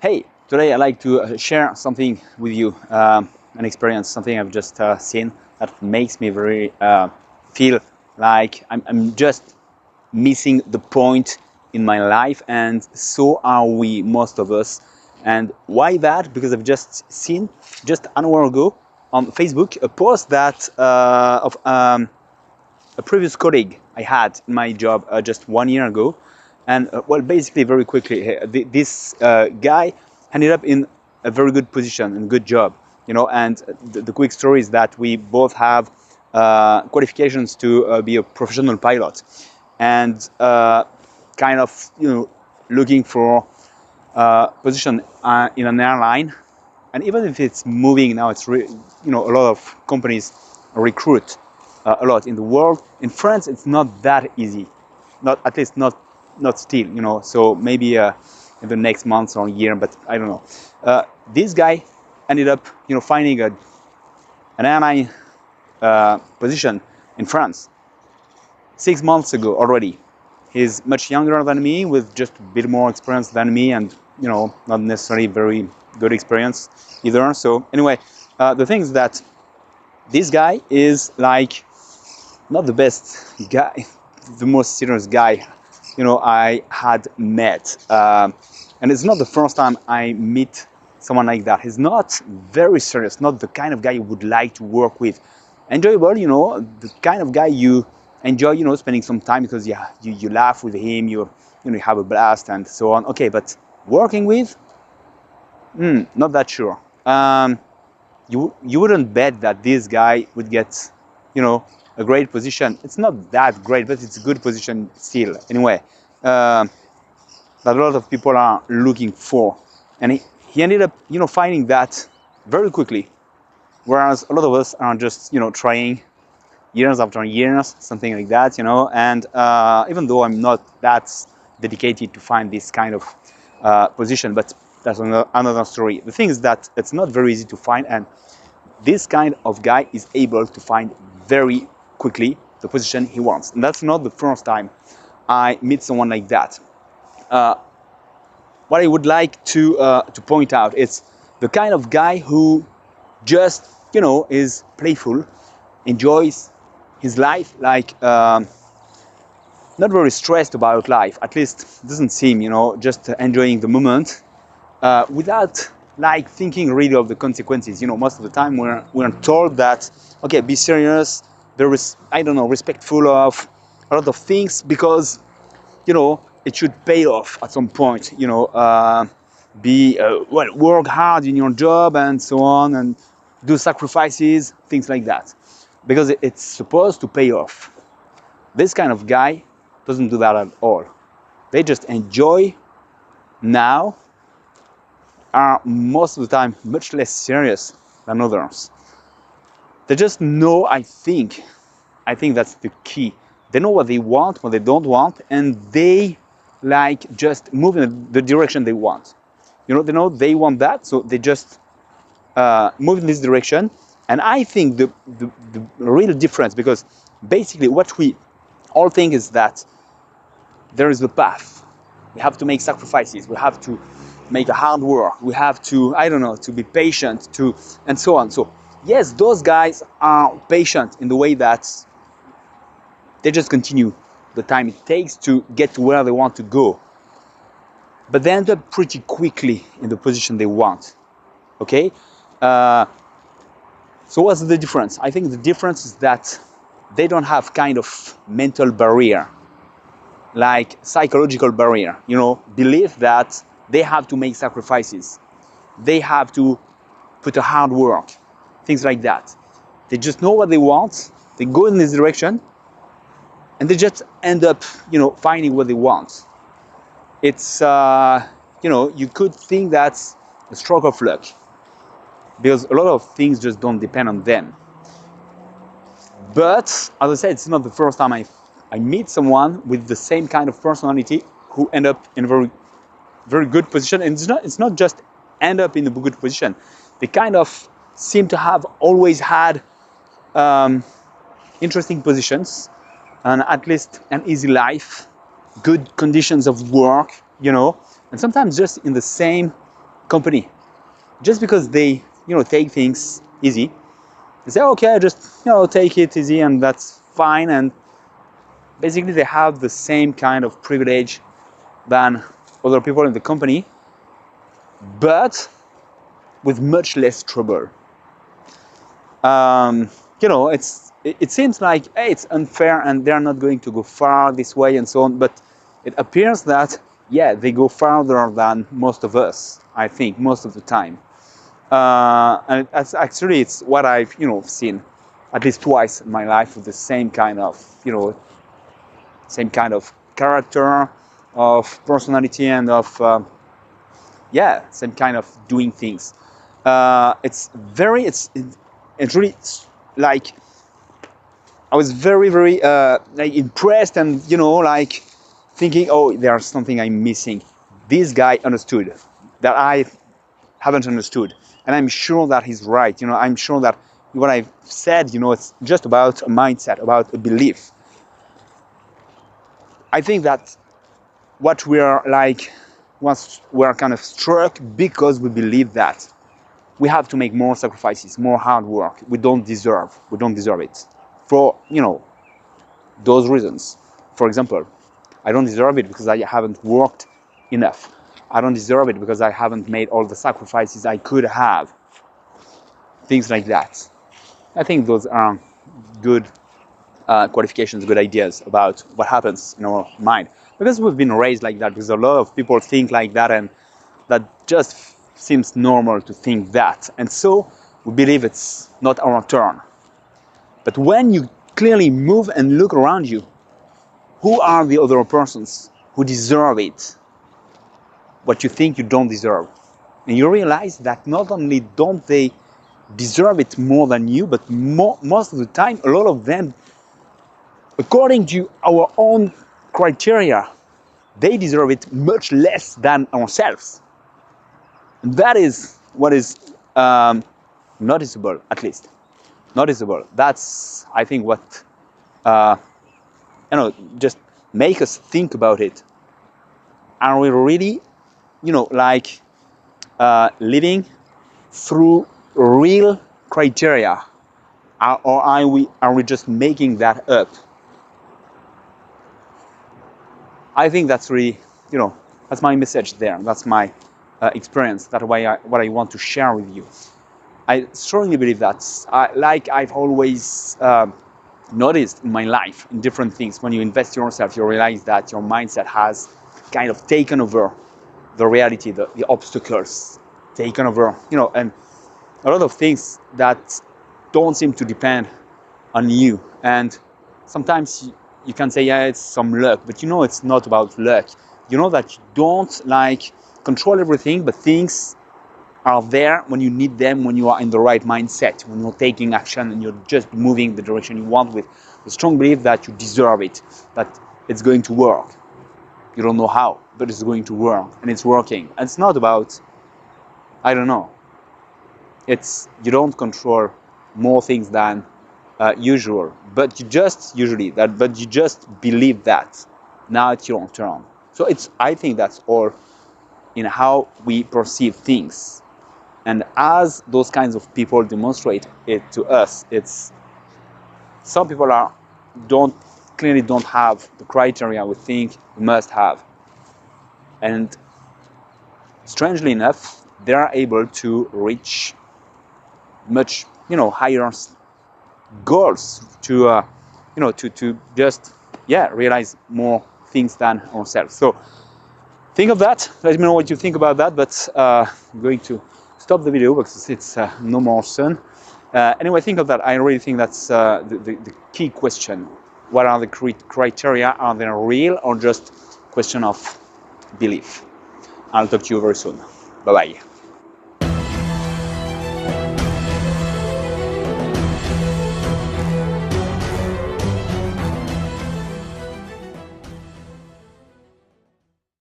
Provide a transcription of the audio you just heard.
Hey, today I'd like to share something with you, an experience, something I've just seen that makes me very feel like I'm just missing the point in my life, and so are we, most of us. And why that? Because I've just seen, just an hour ago on Facebook, a post that of a previous colleague I had in my job just 1 year ago. And well, basically, very quickly, this guy ended up in a very good position and good job, And the quick story is that we both have qualifications to be a professional pilot, and kind of, looking for position in an airline. And even if it's moving now, a lot of companies recruit a lot in the world. In France, it's not that easy, not at least not still, So maybe in the next month or year, but I don't know. This guy ended up, finding an airline position in France 6 months ago already. He's much younger than me, with just a bit more experience than me, and not necessarily very good experience either. So anyway, the thing is that this guy is like not the best guy, the most serious guy, I had met, and it's not the first time I meet someone like that. He's not very serious, not the kind of guy you would like to work with. Enjoyable, the kind of guy you enjoy, spending some time, because you laugh with him, you have a blast and so on. Okay, but working with, not that sure. You wouldn't bet that this guy would get, a great position. It's not that great, but it's a good position still. Anyway, that a lot of people are looking for, and he ended up, finding that very quickly. Whereas a lot of us are just, trying years after years, something like that, And even though I'm not that dedicated to find this kind of position, but that's another story. The thing is that it's not very easy to find, and this kind of guy is able to find very quickly the position he wants. And that's not the first time I meet someone like that. What I would like to point out is the kind of guy who just, is playful, enjoys his life, like not very stressed about life. At least it doesn't seem, just enjoying the moment without like thinking really of the consequences. Most of the time we're told that, okay, be serious, respectful of a lot of things, because it should pay off at some point. Work hard in your job and so on, and do sacrifices, things like that, because it's supposed to pay off. This kind of guy doesn't do that at all. They just enjoy now, are most of the time much less serious than others. They just know, I think that's the key. They know what they want, what they don't want, and they like just move in the direction they want. They know they want that, so they just move in this direction. And I think the real difference, because basically what we all think is that there is the path. We have to make sacrifices. We have to make a hard work. We have to, to be patient, and so on. So yes, those guys are patient in the way that they just continue the time it takes to get to where they want to go. But they end up pretty quickly in the position they want. Okay? So what's the difference? I think the difference is that they don't have kind of mental barrier, like psychological barrier, belief that they have to make sacrifices. They have to put a hard work, things like that. They just know what they want. They go in this direction, and they just end up, finding what they want. It's, you could think that's a stroke of luck, because a lot of things just don't depend on them. But as I said, it's not the first time I meet someone with the same kind of personality who end up in a very, very good position. And it's not just end up in a good position. They kind of seem to have always had interesting positions, and at least an easy life, good conditions of work, and sometimes just in the same company, just because they, take things easy. They say, okay, just, take it easy and that's fine. And basically they have the same kind of privilege than other people in the company, but with much less trouble. It seems like, hey, it's unfair and they're not going to go far this way and so on, but it appears that, yeah, they go farther than most of us, I think, most of the time. And it's what I've, seen at least twice in my life, with the same kind of, character, of personality, and of, same kind of doing things. It's really like, I was very, very impressed, and thinking, oh, there's something I'm missing. This guy understood that I haven't understood, and I'm sure that he's right. I'm sure that what I've said, it's just about a mindset, about a belief. I think that what once we're kind of struck because we believe that we have to make more sacrifices, more hard work. We don't deserve it for, those reasons. For example, I don't deserve it because I haven't worked enough. I don't deserve it because I haven't made all the sacrifices I could have. Things like that. I think those are good qualifications, good ideas about what happens in our mind. Because we've been raised like that, because a lot of people think like that, and that just seems normal to think that. And so we believe it's not our turn. But when you clearly move and look around you, who are the other persons who deserve it? What you think you don't deserve. And you realize that not only don't they deserve it more than you, but most of the time, a lot of them, according to our own criteria, they deserve it much less than ourselves. And that is what is noticeable, at least. Noticeable. That's, I think, what, just make us think about it. Are we really, living through real criteria, or are we just making that up? I think that's really, that's my message there. That's my experience. That's what I want to share with you. I strongly believe that, like I've always noticed in my life, in different things, when you invest in yourself, you realize that your mindset has kind of taken over the reality, the obstacles, taken over, and a lot of things that don't seem to depend on you. And sometimes you can say, yeah, it's some luck, but it's not about luck. You know that you don't control everything, but things are there when you need them, when you are in the right mindset, when you're taking action and you're just moving the direction you want, with a strong belief that you deserve it, that it's going to work. You don't know how, but it's going to work, and it's working. And it's not about, I don't know, you don't control more things than usual, but you just believe that now it's your turn. So I think that's all in how we perceive things. And as those kinds of people demonstrate it to us, some people clearly don't have the criteria we think we must have. And strangely enough, they are able to reach much, higher goals, to just, realize more things than ourselves. So think of that. Let me know what you think about that. But I'm going to stop the video because it's no more sun. Anyway, think of that. I really think that's the key question. What are the criteria? Are they real or just question of belief? I'll talk to you very soon. Bye-bye.